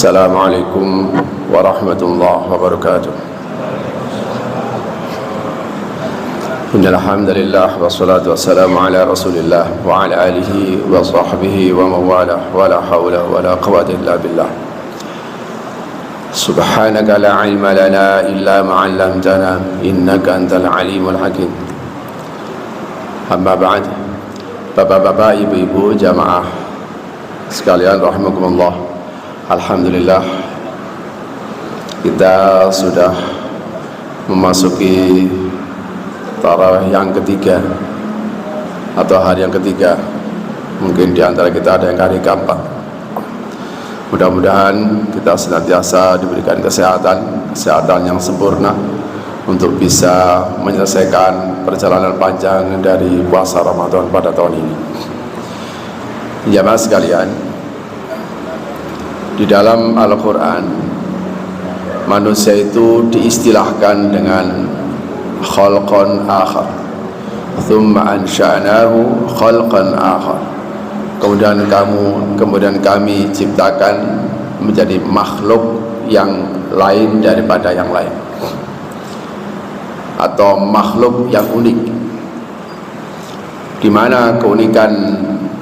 Assalamualaikum warahmatullahi wabarakatuh. Innal hamdalillah wassalatu wassalamu ala Rasulillah wa ala alihi wa sahbihi wa mawalah wa la haula wa la quwwata illa billah. Subhanaka la ilma lana illa ma 'allamtana innaka antal alimul hakim. Amma ba'd. Bapak-bapak, ibu-ibu, jamaah sekalian rahimakumullah. Alhamdulillah, kita sudah memasuki tarawih yang ketiga atau hari yang ketiga. Mungkin di antara kita ada yang hari keempat. Mudah-mudahan kita senantiasa diberikan kesehatan yang sempurna untuk bisa menyelesaikan perjalanan panjang dari puasa Ramadan pada tahun ini. Jamaah sekalian, di dalam Al-Quran, manusia itu diistilahkan dengan khalqan akhar, thumma ansha'nahu khalqan akhar. Kemudian kami ciptakan menjadi makhluk yang lain daripada yang lain, atau makhluk yang unik, di mana keunikan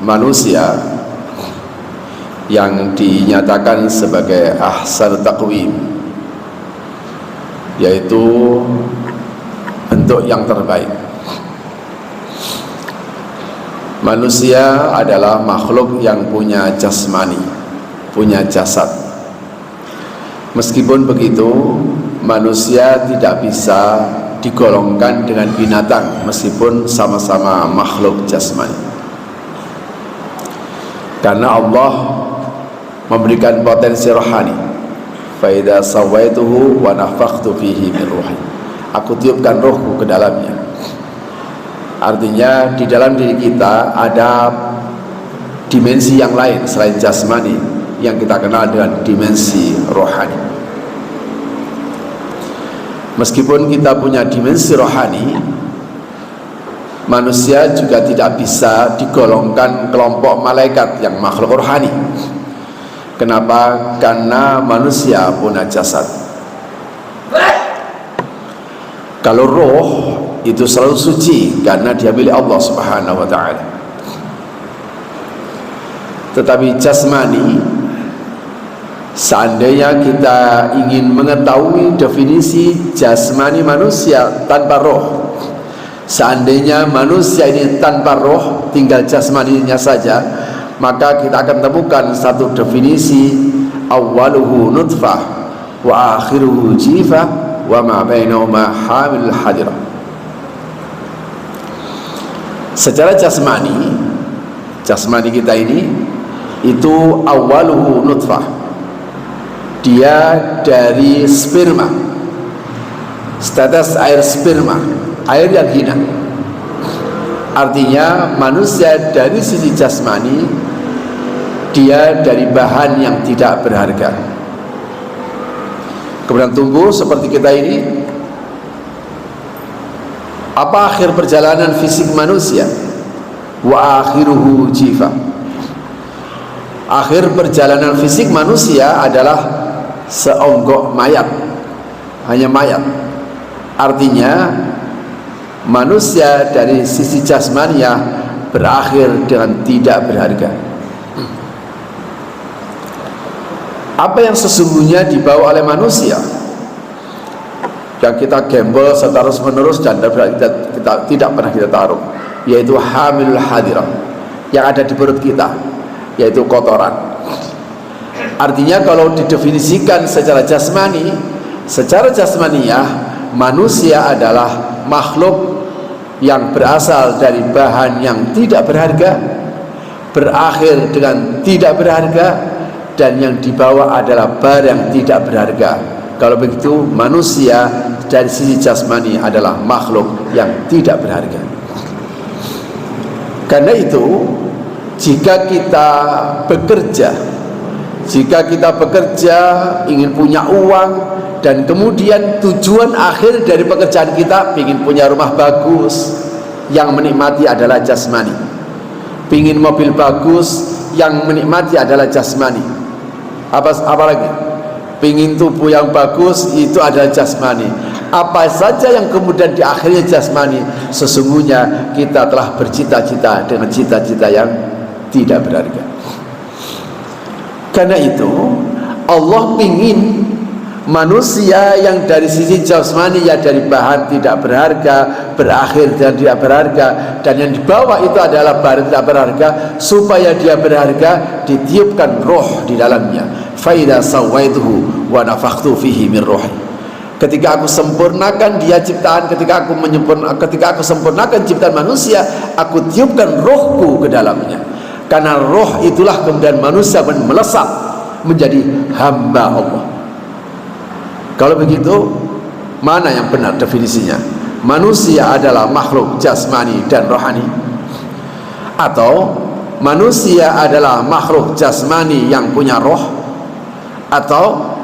manusia yang dinyatakan sebagai ahsan taqwim, yaitu bentuk yang terbaik. Manusia adalah makhluk yang punya jasmani, punya jasad. Meskipun begitu, manusia tidak bisa digolongkan dengan binatang meskipun sama-sama makhluk jasmani, karena Allah memberikan potensi rohani. Fa idza sawaituhu wa nafakhtu fihi min ruhi, aku tiupkan rohku ke dalamnya. Artinya di dalam diri kita ada dimensi yang lain selain jasmani yang kita kenal dengan dimensi rohani. Meskipun kita punya dimensi rohani, manusia juga tidak bisa digolongkan kelompok malaikat yang makhluk rohani. Kenapa? Karena manusia punya jasad. Kalau roh itu selalu suci karena dia milik Allah Subhanahu wa ta'ala. Tetapi jasmani, seandainya kita ingin mengetahui definisi jasmani manusia tanpa roh, seandainya manusia ini tanpa roh, tinggal jasmaninya saja, maka kita akan temukan satu definisi: awwaluhu nutfah wa akhiruhu jifah wa ma bainahuma hamil hadirah. Secara jasmani kita ini itu awwaluhu nutfah, dia dari sperma, status air sperma, air yang hina. Artinya manusia dari sisi jasmani, dia dari bahan yang tidak berharga. Kemudian tumbuh seperti kita ini. Apa akhir perjalanan fisik manusia? Wa akhiruhu jifa. Akhir perjalanan fisik manusia adalah seonggok mayat, hanya mayat. Artinya manusia dari sisi jasmaniah berakhir dengan tidak berharga. Apa yang sesungguhnya dibawa oleh manusia, yang kita gembel seterus menerus dan kita tidak pernah kita taruh, yaitu hamilul hadirah, yang ada di perut kita, yaitu kotoran. Artinya kalau didefinisikan secara jasmani, secara jasmaniah, manusia adalah makhluk yang berasal dari bahan yang tidak berharga, berakhir dengan tidak berharga, dan yang dibawa adalah barang yang tidak berharga. Kalau begitu, manusia dari sisi jasmani adalah makhluk yang tidak berharga. Karena itu, jika kita bekerja ingin punya uang, dan kemudian tujuan akhir dari pekerjaan kita ingin punya rumah bagus, yang menikmati adalah jasmani. Ingin mobil bagus, yang menikmati adalah jasmani. Apalagi pingin tubuh yang bagus, itu adalah jasmani. Apa saja yang kemudian di akhirnya jasmani, sesungguhnya kita telah bercita-cita dengan cita-cita yang tidak berharga. Karena itu Allah ingin manusia yang dari sisi jasmani, ya dari bahan tidak berharga, berakhir dan tidak berharga, dan yang di bawah itu adalah bahan tidak berharga, supaya dia berharga, ditiupkan roh di dalamnya. Faida sawaituhu wa nafakhtu fihi min ruhi. Ketika aku sempurnakan dia ciptaan, ketika aku sempurnakan ciptaan manusia, aku tiupkan rohku ke dalamnya. Karena roh itulah kemudian manusia melesat menjadi hamba Allah. Kalau begitu, mana yang benar definisinya? Manusia adalah makhluk jasmani dan rohani, atau manusia adalah makhluk jasmani yang punya roh, atau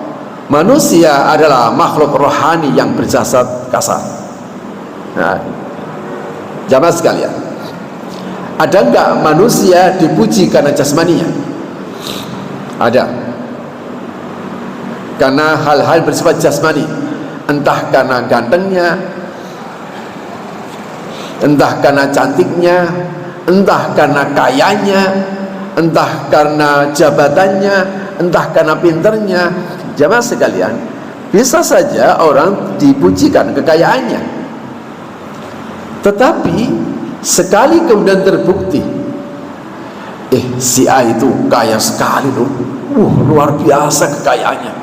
manusia adalah makhluk rohani yang berjasad kasar? Nah, jamaah sekalian, ada enggak manusia dipuji karena jasmaninya? Ada. Karena hal-hal bersifat jasmani, entah karena gantengnya, entah karena cantiknya, entah karena kayanya, entah karena jabatannya, entah karena pinternya. Jamaah sekalian, bisa saja orang dipujikan kekayaannya, tetapi sekali kemudian terbukti, si A itu kaya sekali loh, luar biasa kekayaannya.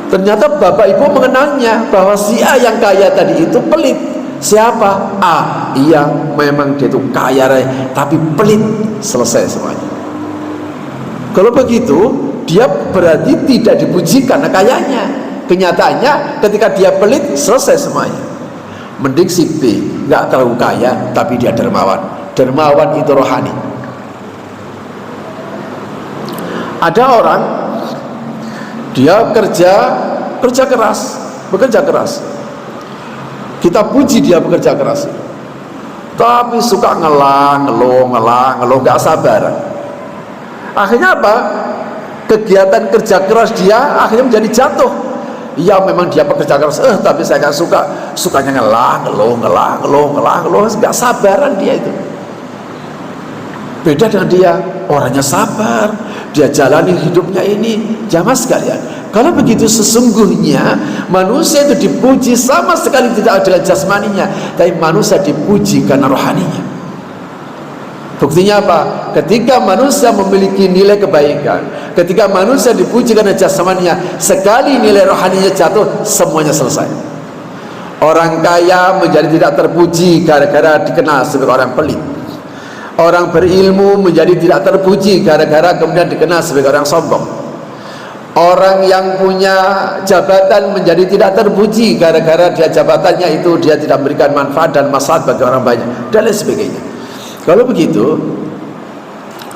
Ternyata bapak ibu mengenalnya bahwa si A yang kaya tadi itu pelit. Siapa? A. Iya, memang dia itu kaya raya, tapi pelit. Selesai semuanya. Kalau begitu, dia berarti tidak dipuji karena kayanya. Kenyataannya ketika dia pelit, selesai semuanya. Mending si B, nggak terlalu kaya, tapi dia dermawan. Dermawan itu rohani. Ada orang, dia kerja keras, bekerja keras. Kita puji dia bekerja keras, tapi suka ngeluh, nggak sabaran. Akhirnya apa? Kegiatan kerja keras dia akhirnya menjadi jatuh. Ya memang dia pekerja keras, tapi saya nggak suka. Sukanya ngeluh, nggak sabaran dia itu. Beda dengan dia, orangnya sabar, dia jalani hidupnya ini. Jamaah sekalian, kalau begitu sesungguhnya manusia itu dipuji sama sekali tidak adalah jasmaninya, tapi manusia dipuji karena rohaninya. Buktinya apa? Ketika manusia memiliki nilai kebaikan, ketika manusia dipuji karena jasmaninya, sekali nilai rohaninya jatuh, semuanya selesai. Orang kaya menjadi tidak terpuji gara-gara dikenal sebagai orang pelit. Orang berilmu menjadi tidak terpuji gara-gara kemudian dikenal sebagai orang sombong. Orang yang punya jabatan menjadi tidak terpuji gara-gara dia jabatannya itu dia tidak memberikan manfaat dan maslahat bagi orang banyak, dan lain sebagainya. Kalau begitu,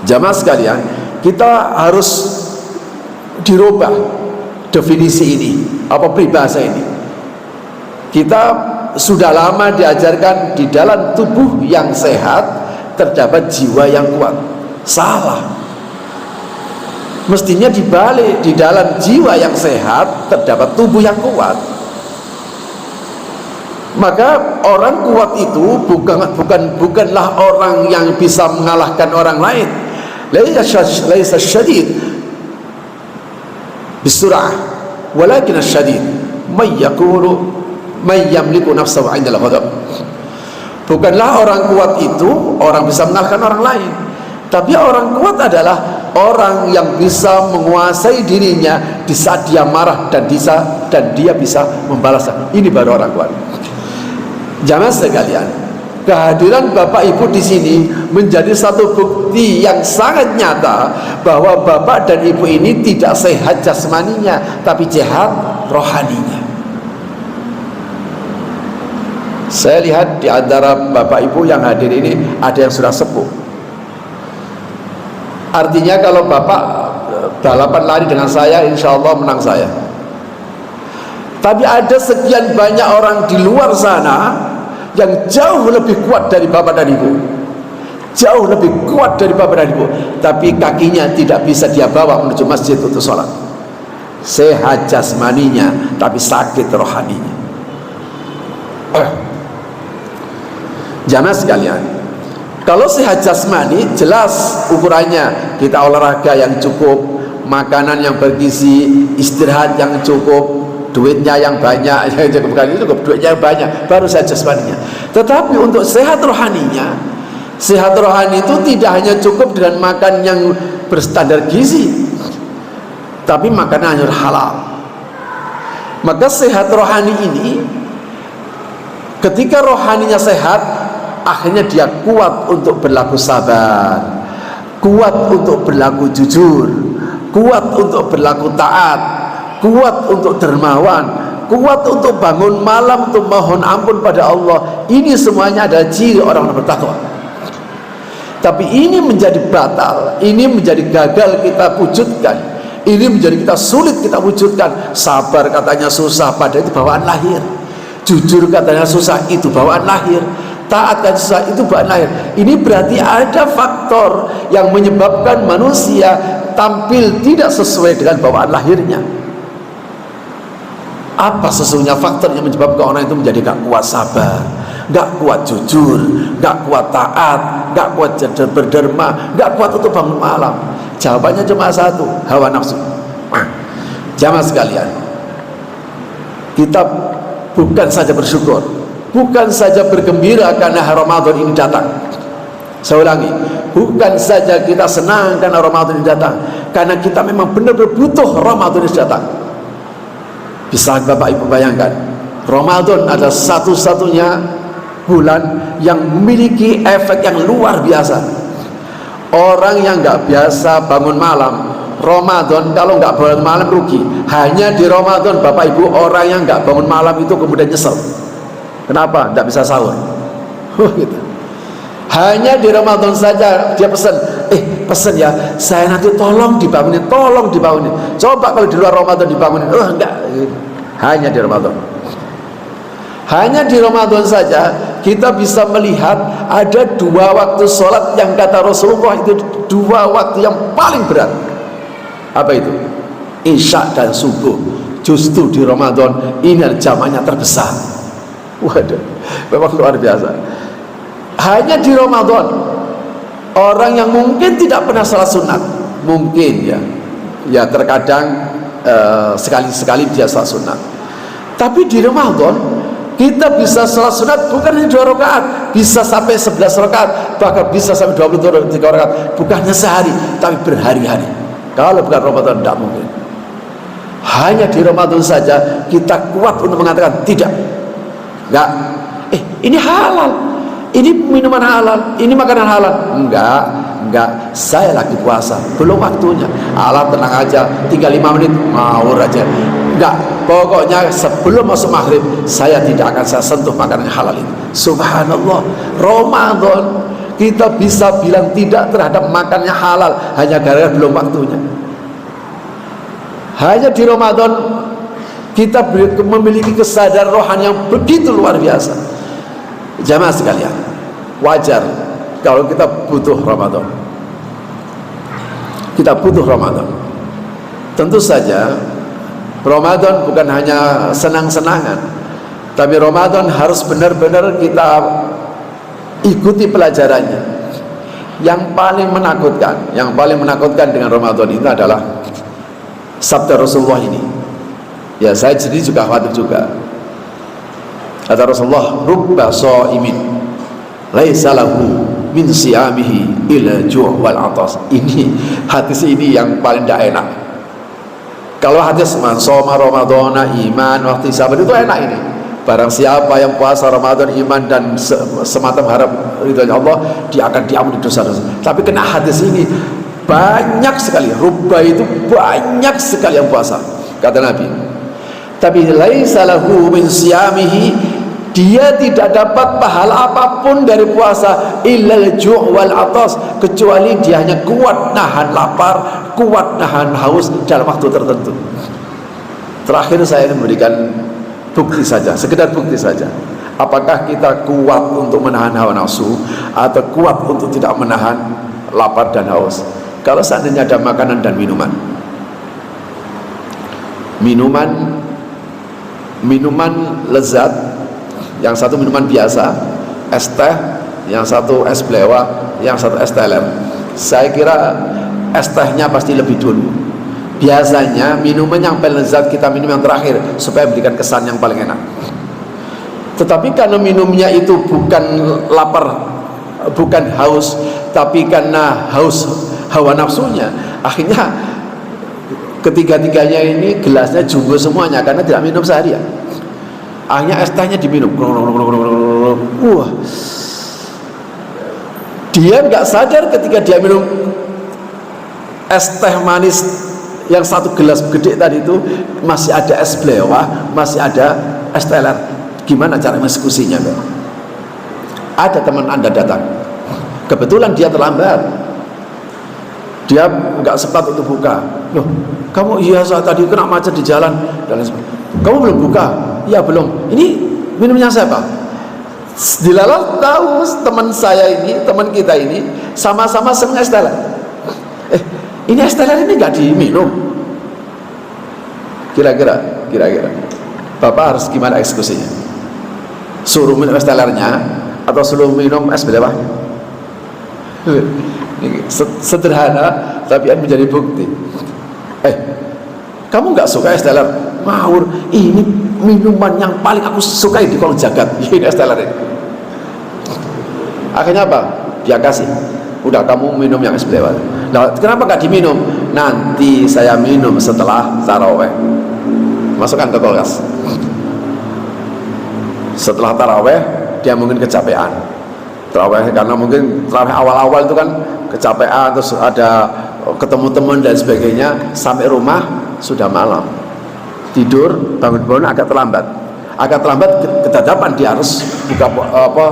jamaah sekalian, kita harus dirubah definisi ini, apa peribahasa ini. Kita sudah lama diajarkan di dalam tubuh yang sehat terdapat jiwa yang kuat. Salah. Mestinya dibalik, di dalam jiwa yang sehat terdapat tubuh yang kuat. Maka orang kuat itu bukanlah orang yang bisa mengalahkan orang lain. Laisa syadid bisur'ah, walakin asyadid may yamliku nafsahu 'inda al-ghadab. Bukanlah orang kuat itu orang bisa mengalahkan orang lain, tapi orang kuat adalah orang yang bisa menguasai dirinya di saat dia marah dan dia bisa membalasnya. Ini baru orang kuat. Jamaah sekalian, kehadiran Bapak Ibu di sini menjadi satu bukti yang sangat nyata bahwa Bapak dan Ibu ini tidak sehat jasmaninya, tapi sehat rohaninya. Saya lihat di antara Bapak Ibu yang hadir ini ada yang sudah sepuh. Artinya kalau Bapak balapan lari dengan saya, insya Allah menang saya. Tapi ada sekian banyak orang di luar sana yang jauh lebih kuat dari Bapak dan Ibu, jauh lebih kuat daripada ibu, tapi kakinya tidak bisa dia bawa menuju masjid untuk sholat. Sehat jasmaninya tapi sakit rohaninya. Jamaah sekalian, kalau sehat jasmani jelas ukurannya, kita olahraga yang cukup, makanan yang bergizi, istirahat yang cukup, duitnya yang banyak, yang cukup, bukan itu cukup, duitnya yang banyak, baru sehat jasmaninya. Tetapi untuk sehat rohaninya, sehat rohani itu tidak hanya cukup dengan makan yang berstandar gizi, tapi makanan yang halal. Maka sehat rohani ini, ketika rohaninya sehat, akhirnya dia kuat untuk berlaku sabar, kuat untuk berlaku jujur, kuat untuk berlaku taat, kuat untuk dermawan, kuat untuk bangun malam untuk mohon ampun pada Allah. Ini semuanya adalah ciri orang yang bertakwa. Tapi ini menjadi batal, ini menjadi gagal kita wujudkan, ini menjadi kita sulit kita wujudkan. Sabar katanya susah, padahal itu bawaan lahir. Jujur katanya susah, itu bawaan lahir. Taat dan susah, itu bawaan lahir. Ini berarti ada faktor yang menyebabkan manusia tampil tidak sesuai dengan bawaan lahirnya. Apa sesungguhnya faktor yang menyebabkan orang itu menjadi gak kuat sabar, gak kuat jujur, gak kuat taat, gak kuat berderma, gak kuat untuk bangun malam? Jawabannya cuma satu, hawa nafsu. Jamaah sekalian, kita bukan saja bersyukur, bukan saja bergembira karena Ramadan ini datang. Saya ulangi, bukan saja kita senang karena Ramadan ini datang, karena kita memang benar-benar butuh Ramadan ini datang. Bisa Bapak Ibu bayangkan, Ramadan adalah satu-satunya bulan yang memiliki efek yang luar biasa. Orang yang nggak biasa bangun malam, Ramadan kalau nggak bangun malam rugi. Hanya di Ramadan Bapak Ibu, orang yang nggak bangun malam itu kemudian nyesel. Kenapa? Nggak bisa sahur. Gitu. Hanya di Ramadan saja dia pesen ya, saya nanti tolong dibangunin. Coba kalau di luar Ramadan dibangunin, enggak. Hanya di Ramadan. Hanya di Ramadan saja kita bisa melihat ada dua waktu sholat yang kata Rasulullah itu dua waktu yang paling berat. Apa itu? Isya dan subuh. Justru di Ramadan ini jamannya terbesar. Waduh, memang luar biasa. Hanya di Ramadan orang yang mungkin tidak pernah salat sunat, mungkin ya terkadang sekali-sekali dia salat sunat. Tapi di Ramadan kita bisa salat sunat bukan hanya 2 rakaat, bisa sampai 11 rakaat, bahkan bisa sampai 23 rakaat, bukan hanya sehari, tapi berhari-hari. Kalau bukan Ramadan tidak mungkin. Hanya di Ramadan saja kita kuat untuk mengatakan tidak, enggak, ini halal, ini minuman halal, ini makanan halal. Enggak, saya lagi puasa, belum waktunya. Allah tenang aja, tinggal 5 menit, ngawur aja. Enggak, pokoknya sebelum masuk maghrib saya tidak akan saya sentuh makanan halal itu. Subhanallah, Ramadan kita bisa bilang tidak terhadap makannya halal hanya gara-gara belum waktunya. Hanya di Ramadan kita memiliki kesadaran rohani yang begitu luar biasa. Jamaah sekalian, wajar kalau kita butuh Ramadan. Kita butuh Ramadan. Tentu saja Ramadan bukan hanya senang-senangan, tapi Ramadan harus benar-benar kita ikuti pelajarannya. Yang paling menakutkan dengan Ramadan itu adalah sabda Rasulullah ini. Ya, saya sendiri juga khawatir juga. Kata Rasulullah, rubba shaimin laisa lahu min siyamihi illa ju' wal atas. Ini hadis ini yang paling tidak enak. Kalau hadis man shoma ramadhana iman wa ihtisaban itu enak ini. Barang siapa yang puasa Ramadan iman dan semata mengharap ridhonya Allah, dia akan diampuni dosa-dosa. Tapi kena hadis ini banyak sekali, rubba itu banyak sekali yang puasa, kata Nabi. Tapi laisa lahu min siyamihi, dia tidak dapat pahala apapun dari puasa illal ju' wal atas, kecuali dia hanya kuat nahan lapar, kuat nahan haus dalam waktu tertentu. Terakhir saya ingin memberikan bukti saja, sekedar bukti saja. Apakah kita kuat untuk menahan hawa nafsu? atau kuat untuk tidak menahan lapar dan haus. Kalau seandainya ada makanan dan minuman lezat, yang satu minuman biasa, es teh, yang satu es belewah, yang satu es teler, saya kira es tehnya pasti lebih dulu. Biasanya minuman yang paling lezat kita minum yang terakhir supaya memberikan kesan yang paling enak. Tetapi karena minumnya itu bukan lapar, bukan haus, tapi karena haus hawa nafsunya, akhirnya ketiga-tiganya ini gelasnya jumbo semuanya karena tidak minum seharian. Akhirnya es tehnya diminum. Wah, dia nggak sadar ketika dia minum es teh manis yang satu gelas gede tadi itu masih ada es belewah, masih ada es teler. Gimana cara eksekusinya? Ada teman Anda datang, kebetulan dia terlambat, dia nggak sempat untuk buka. Loh, kamu iya saat tadi kena macet di jalan dan kamu belum buka? Iya belum. Ini minumnya siapa? Dilalah tahu teman saya ini, teman kita ini sama-sama senang es teler. Ini es teler ini nggak diminum. Kira-kira Bapak harus gimana eksekusinya? Suruh minum es telernya atau suruh minum es belewahnya? Sederhana tapi menjadi bukti. Kamu nggak suka es teler? Ngawur, ini minuman yang paling aku sukai di kolong jagat. Ini es teler ini. Akhirnya apa? Dia kasih. Udah, kamu minum yang es belewah. Nah, kenapa gak diminum? Nanti saya minum setelah taraweh. Masukkan ke kulkas. Setelah taraweh dia mungkin kecapean. Taraweh karena mungkin taraweh awal-awal itu kan kecapean, terus ada ketemu teman dan sebagainya. Sampai rumah sudah malam. Tidur bangun-bangun agak terlambat. Kedadapan dia harus buka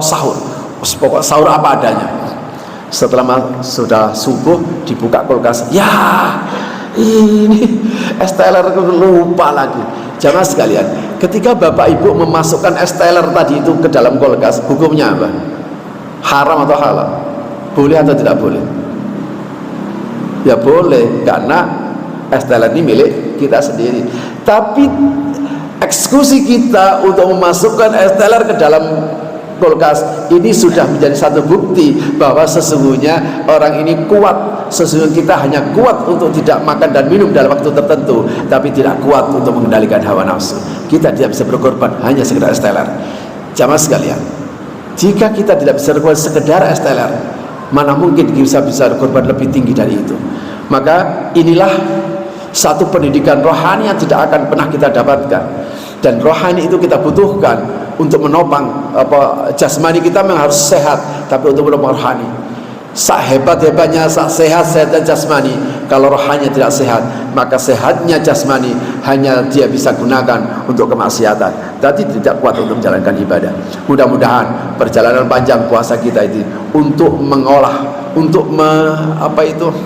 sahur. Pokok sahur apa adanya. Setelah sudah subuh dibuka kulkas, ya ini es teler, lupa lagi. Jamaah sekalian, ketika bapak ibu memasukkan es teler tadi itu ke dalam kulkas, hukumnya apa? Haram atau halal? Boleh atau tidak boleh? Ya boleh, karena es teler ini milik kita sendiri. Tapi eksekusi kita untuk memasukkan es teler ke dalam kulkas ini sudah menjadi satu bukti bahwa sesungguhnya orang ini kuat. Sesungguhnya kita hanya kuat untuk tidak makan dan minum dalam waktu tertentu, tapi tidak kuat untuk mengendalikan hawa nafsu. Kita tidak bisa berkorban hanya sekedar es teler. Jamaah sekalian, jika kita tidak bisa berkorban sekedar es teler, mana mungkin kita bisa berkorban lebih tinggi dari itu. Maka inilah satu pendidikan rohani yang tidak akan pernah kita dapatkan, dan rohani itu kita butuhkan untuk menopang jasmani kita memang harus sehat, tapi untuk menopang rohani. Sak hebat-hebatnya, sak sehat dan jasmani, kalau rohaninya tidak sehat, maka sehatnya jasmani hanya dia bisa gunakan untuk kemaksiatan, tapi tidak kuat untuk menjalankan ibadah. Mudah-mudahan perjalanan panjang puasa kita itu untuk mengolah, untuk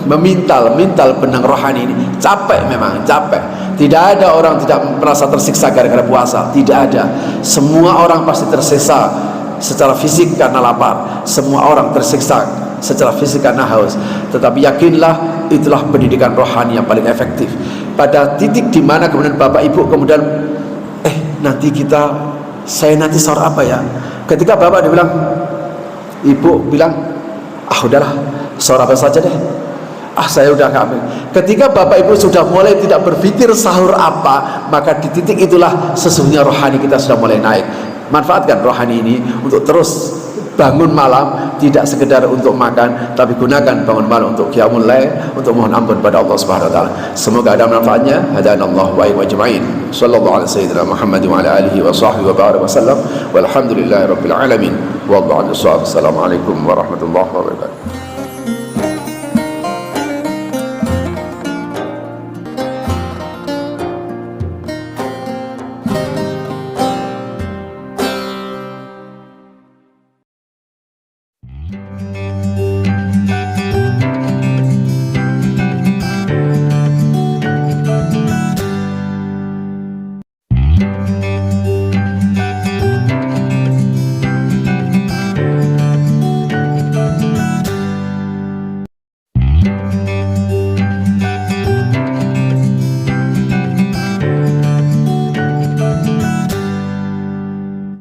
memintal benang rohani ini. Capek, memang capek. Tidak ada orang tidak merasa tersiksa gara-gara puasa, tidak ada. Semua orang pasti tersiksa secara fisik karena lapar, semua orang tersiksa secara fisik karena haus. Tetapi yakinlah, itulah pendidikan rohani yang paling efektif. Pada titik di mana kemudian bapak ibu kemudian saya nanti sahur apa ya? Ketika bapak dibilang, ibu bilang, udahlah sahur apa saja deh, saya udah nggak ambil. Ketika bapak ibu sudah mulai tidak berpikir sahur apa, maka di titik itulah sesungguhnya rohani kita sudah mulai naik. Manfaatkan rohani ini untuk terus bangun malam, tidak sekedar untuk makan, tapi gunakan bangun malam untuk qiyamul lail, untuk mohon ampun pada Allah Subhanahu wa taala. Semoga ada manfaatnya. Hadanallahu wa iyyakum ajma'in. Sallallahu alaihi sayyidina Muhammad wa ala alihi wa sahbihi wa baraka wasallam. Walhamdulillahi rabbil alamin. Wallahu a'lam. Assalamualaikum warahmatullahi wabarakatuh.